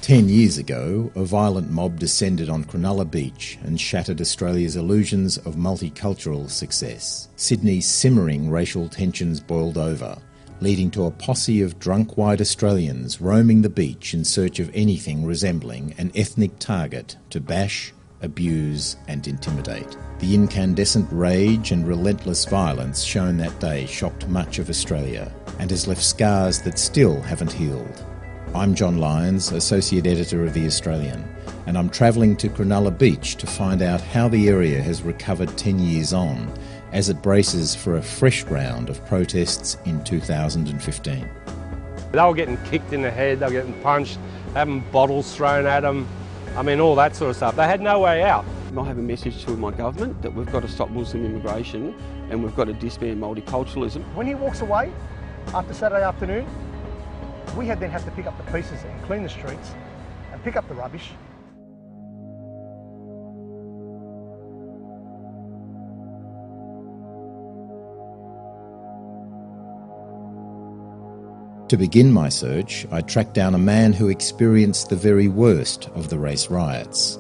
10 years ago, a violent mob descended on Cronulla Beach and shattered Australia's illusions of multicultural success. Sydney's simmering racial tensions boiled over, leading to a posse of drunk white Australians roaming the beach in search of anything resembling an ethnic target to bash, abuse and intimidate. The incandescent rage and relentless violence shown that day shocked much of Australia and has left scars that still haven't healed. I'm John Lyons, Associate Editor of The Australian, and I'm travelling to Cronulla Beach to find out how the area has recovered 10 years on as it braces for a fresh round of protests in 2015. They were getting kicked in the head, they were getting punched, having bottles thrown at them, all that sort of stuff. They had no way out. I have a message to my government that we've got to stop Muslim immigration and we've got to disband multiculturalism. When he walks away after Saturday afternoon, we then have to pick up the pieces and clean the streets and pick up the rubbish. To begin my search, I tracked down a man who experienced the very worst of the race riots.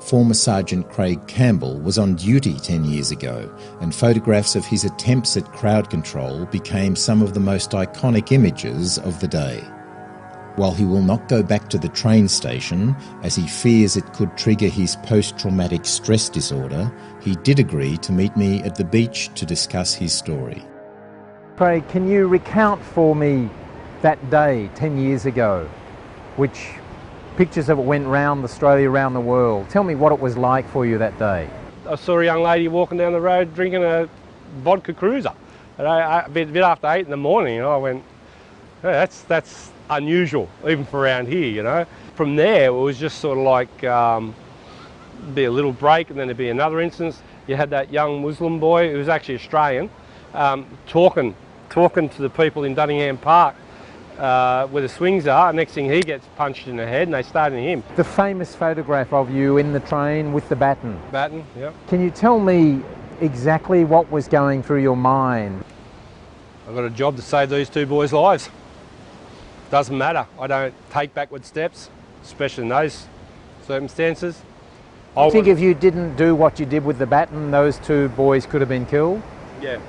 Former Sergeant Craig Campbell was on duty 10 years ago, and photographs of his attempts at crowd control became some of the most iconic images of the day. While he will not go back to the train station, as he fears it could trigger his post-traumatic stress disorder, he did agree to meet me at the beach to discuss his story. Craig, can you recount for me that day 10 years ago, which pictures of it went round Australia, around the world? Tell me what it was like for you that day. I saw a young lady walking down the road drinking a vodka cruiser a bit after 8 in the morning, and I went, hey, that's unusual, even for around here, From there, it was just sort of like be a little break, and then there'd be another instance. You had that young Muslim boy, who was actually Australian, talking to the people in Dunningham Park where the swings are. Next thing, he gets punched in the head and they started him. The famous photograph of you in the train with the baton. Baton, yep. Can you tell me exactly what was going through your mind? I've got a job to save these two boys' lives. Doesn't matter. I don't take backward steps, especially in those circumstances. I think if you didn't do what you did with the baton, those two boys could have been killed? Yeah,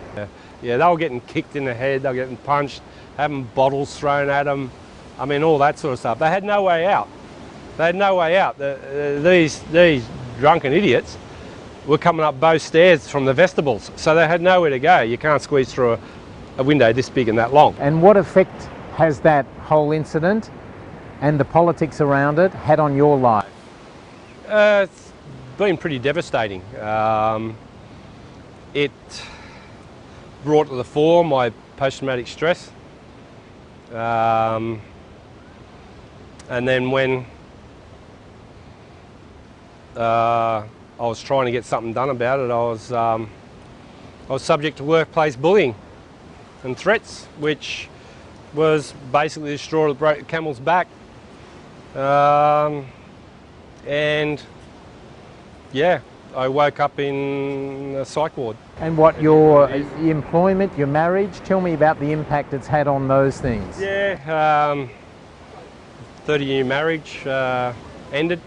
they were getting kicked in the head, they were getting punched, having bottles thrown at them, all that sort of stuff. They had no way out. They had no way out. These drunken idiots were coming up both stairs from the vestibules, so they had nowhere to go. You can't squeeze through a window this big and that long. And what effect has that whole incident and the politics around it had on your life? It's been pretty devastating. It brought to the fore my post-traumatic stress. And then when I was trying to get something done about it, I was subject to workplace bullying and threats, which was basically the straw that broke the camel's back. And yeah, I woke up in a psych ward. And what, your employment, your marriage? Tell me about the impact it's had on those things. Yeah, 30-year marriage ended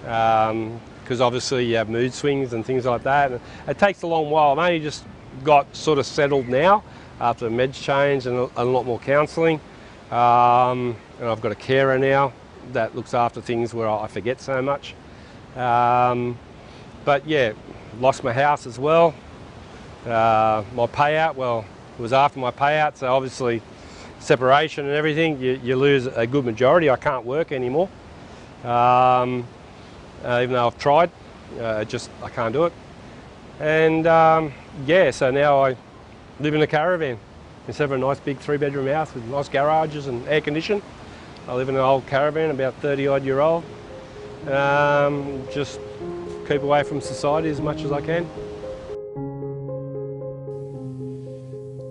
because obviously you have mood swings and things like that. And it takes a long while. I've only just got sort of settled now after the meds change and a lot more counselling. And I've got a carer now that looks after things where I forget so much. But yeah, lost my house as well. My payout, well, it was after my payout, so obviously separation and everything, you lose a good majority. I can't work anymore, even though I've tried, I can't do it. And yeah, so now I live in a caravan instead of a nice big 3-bedroom house with nice garages and air conditioning. I live in an old caravan, about 30-odd-year-old. Just keep away from society as much as I can.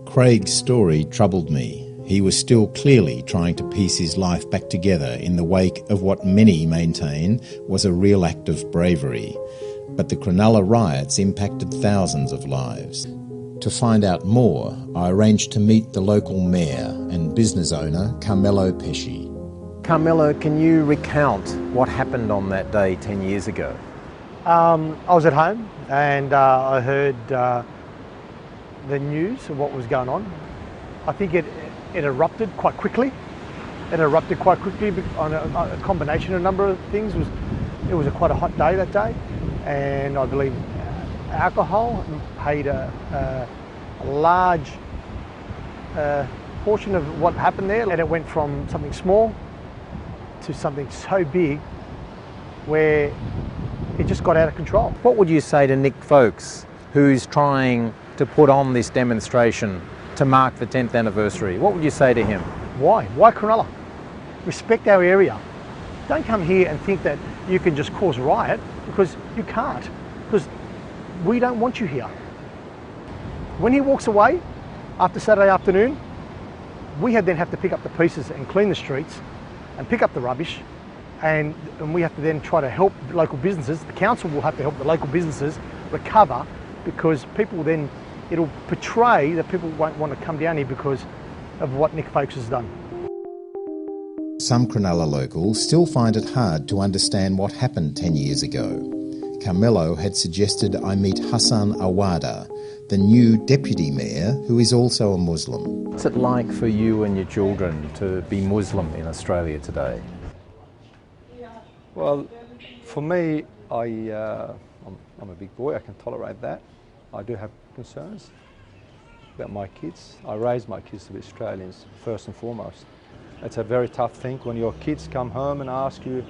Craig's story troubled me. He was still clearly trying to piece his life back together in the wake of what many maintain was a real act of bravery. But the Cronulla Riots impacted thousands of lives. To find out more, I arranged to meet the local mayor and business owner, Carmelo Pesci. Carmelo, can you recount what happened on that day 10 years ago? I was at home and I heard the news of what was going on. I think it erupted quite quickly. It erupted quite quickly on a combination of a number of things. It was quite a hot day that day, and I believe alcohol played a large portion of what happened there, and it went from something small to something so big where it just got out of control. What would you say to Nick Folkes, who's trying to put on this demonstration to mark the 10th anniversary? What would you say to him? Why? Why Cronulla? Respect our area. Don't come here and think that you can just cause a riot, because you can't, because we don't want you here. When he walks away after Saturday afternoon, we then have to pick up the pieces and clean the streets and pick up the rubbish, and we have to then try to help the local businesses. The council will have to help the local businesses recover, because people then, it'll portray that people won't want to come down here because of what Nick Folkes has done. Some Cronulla locals still find it hard to understand what happened 10 years ago. Carmelo had suggested I meet Hassan Awada, the new deputy mayor, who is also a Muslim. What's it like for you and your children to be Muslim in Australia today? Well, for me, I'm a big boy, I can tolerate that. I do have concerns about my kids. I raised my kids to be Australians, first and foremost. It's a very tough thing when your kids come home and ask you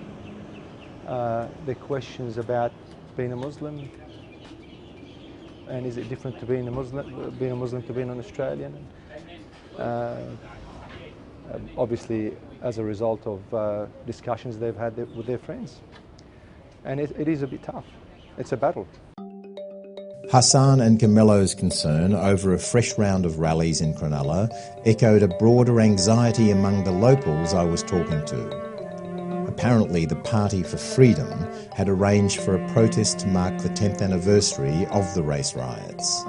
the questions about being a Muslim, and is it different to being a Muslim to being an Australian? Obviously, as a result of discussions they've had with their friends. And it is a bit tough. It's a battle. Hassan and Carmelo's concern over a fresh round of rallies in Cronulla echoed a broader anxiety among the locals I was talking to. Apparently, the Party for Freedom had arranged for a protest to mark the 10th anniversary of the race riots.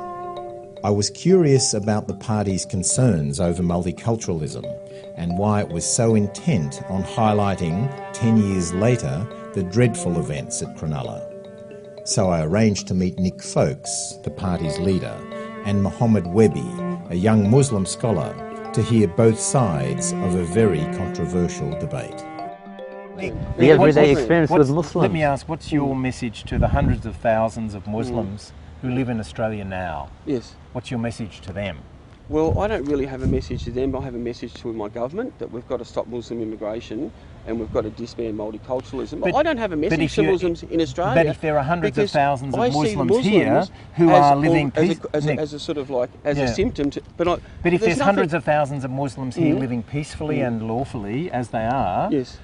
I was curious about the party's concerns over multiculturalism and why it was so intent on highlighting, 10 years later, the dreadful events at Cronulla. So I arranged to meet Nick Folkes, the party's leader, and Mohammed Webby, a young Muslim scholar, to hear both sides of a very controversial debate. The everyday experience with Muslims. Let me ask, what's your message to the hundreds of thousands of Muslims who live in Australia now? Yes. What's your message to them? Well, I don't really have a message to them. I have a message to my government that we've got to stop Muslim immigration and we've got to disband multiculturalism. But I don't have a message to Muslims in Australia. But if there are hundreds of thousands of Muslims here who are living peacefully, as a sort of like a symptom to, but if there's hundreds of thousands of Muslims here living peacefully and lawfully as they are, yes,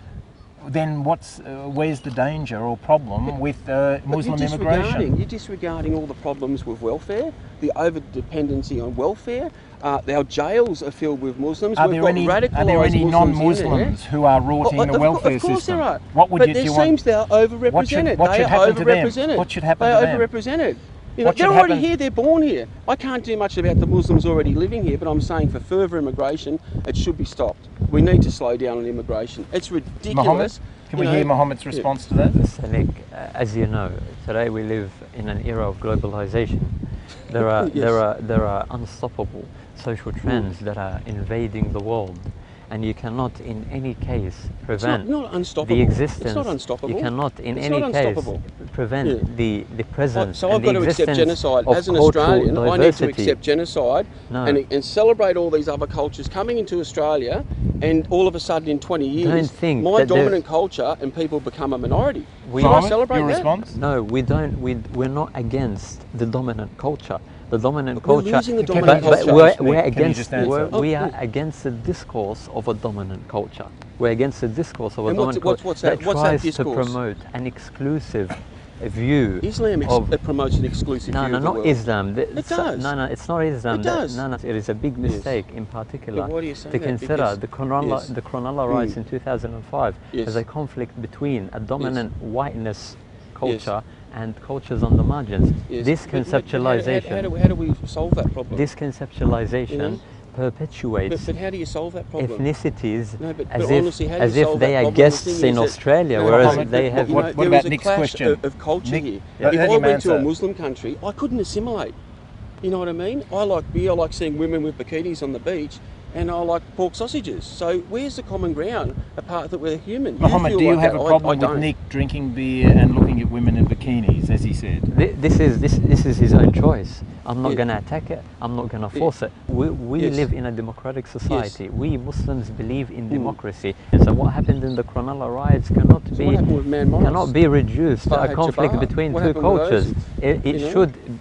then where's the danger or problem with Muslim immigration? You're disregarding all the problems with welfare, the over-dependency on welfare. Our jails are filled with Muslims. Are there any non-Muslims who are rotting the welfare system? Of course there are. It seems they're overrepresented. What should happen to them? What should happen to them? They are overrepresented. They're already here, they're born here. I can't do much about the Muslims already living here, but I'm saying for further immigration, it should be stopped. We need to slow down on immigration. It's ridiculous. Mohammed, can we hear Mohammed's response to that? So Nick, as you know, today we live in an era of globalization. There are unstoppable social trends that are invading the world. And you cannot in any case prevent the existence. It's not unstoppable. You cannot in any case prevent the presence so I've got to accept genocide. As an Australian, diversity. I need to accept genocide and celebrate all these other cultures coming into Australia, and all of a sudden in 20 years, my dominant culture and people become a minority. Should I celebrate that? Response? No, we don't. We're not against the dominant culture. The dominant culture. We're losing the dominant culture. We are against the discourse of a dominant culture. We're against the discourse of a dominant culture that tries to promote an exclusive view. Islam promotes an exclusive view. No, not Islam. It does. No, it's not Islam. It does. No, it is a big mistake in particular to consider the Cronulla Riots in 2005 as a conflict between a dominant whiteness culture and cultures on the margins. Yes. This conceptualization. How do we solve that problem? This conceptualization perpetuates But how do you solve that problem? ethnicities No, but as honestly, how do if you solve they that are problem? guests The thing in is that- Australia, No, whereas Mohammed, they but, have. you know, What there about was a Nick's clash question? of culture Nick, here. let If him I went to a answer. Muslim country, I couldn't assimilate. You know what I mean? I like beer, I like seeing women with bikinis on the beach, and I like pork sausages. So where's the common ground apart that we're human? Mohammed, feel do you like have that. a I problem with don't. Nick drinking beer and looking at women in bikinis, as he said? This is his own choice. I'm not Yeah. going to attack it. I'm not going to force it. We Yes. live in a democratic society. We Muslims believe in democracy. And so what happened in the Cronulla riots cannot So what happened with Man Morris? cannot be reduced to a Fahad conflict Jabbar? between What two happened with cultures. those?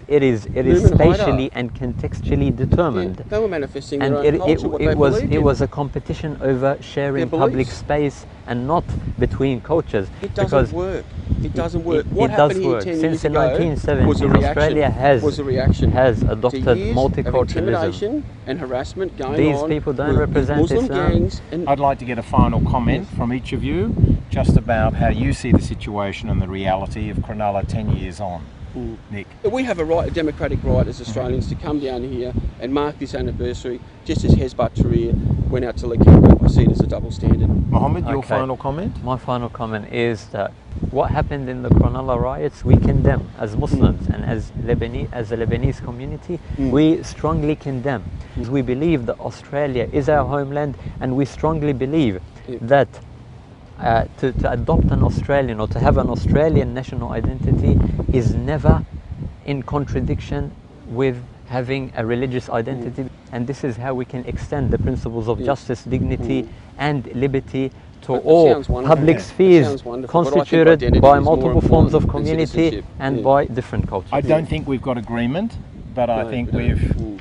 It is Lumen spatially Haidar. and contextually determined. Yeah, they were manifesting And their own culture, what they believed it in. was a competition over sharing Their public beliefs. space and not between cultures. It doesn't because work. It doesn't work. It What does happened here work. 10 Since years the ago 1970s, was a reaction. Australia has adopted to years of multiculturalism. intimidation and harassment going These on people don't with represent Muslim Islam. gangs. And I'd like to get a final comment from each of you just about how you see the situation and the reality of Cronulla 10 years on. Nick. we have a right, a democratic right as Australians to come down here and mark this anniversary, just as Hezbollah Tahrir went out to Canberra. I see it as a double standard. Mohammed, your Okay. final comment? My final comment is that what happened in the Cronulla riots, we condemn as Muslims and as the Lebanese community. We strongly condemn. We believe that Australia is our homeland, and we strongly believe that to adopt an Australian or to have an Australian national identity is never in contradiction with having a religious identity. And this is how we can extend the principles of justice, dignity and liberty to That all sounds wonderful. public That spheres sounds wonderful, but I think constituted identity by is more multiple forms of important than community citizenship. and by different cultures. I don't think we've got agreement, but I No, think we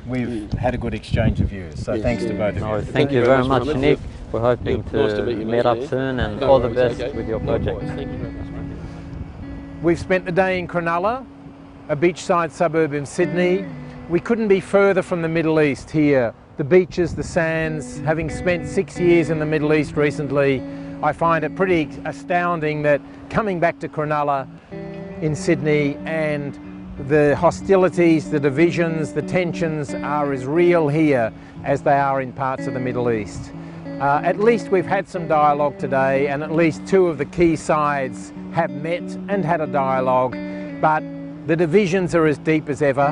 we've had a good exchange of views. So Yes, thanks to yeah. both of No, you. thank you very much, Mohammed. Nick. We're hoping Yeah, nice to meet to you, meet mate. up Yeah. soon, and No all the worries, best okay. with your No project. worries. Thank you very much, mate. We've spent the day in Cronulla, a beachside suburb in Sydney. We couldn't be further from the Middle East here. The beaches, the sands. Having spent 6 years in the Middle East recently, I find it pretty astounding that coming back to Cronulla in Sydney and the hostilities, the divisions, the tensions are as real here as they are in parts of the Middle East. At least we've had some dialogue today, and at least two of the key sides have met and had a dialogue, but the divisions are as deep as ever,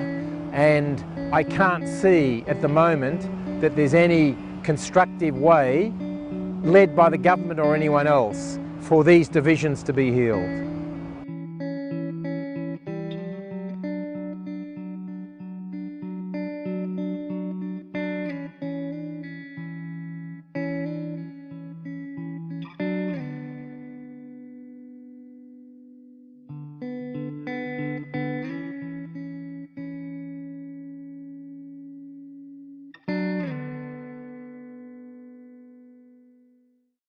and I can't see at the moment that there's any constructive way, led by the government or anyone else, for these divisions to be healed.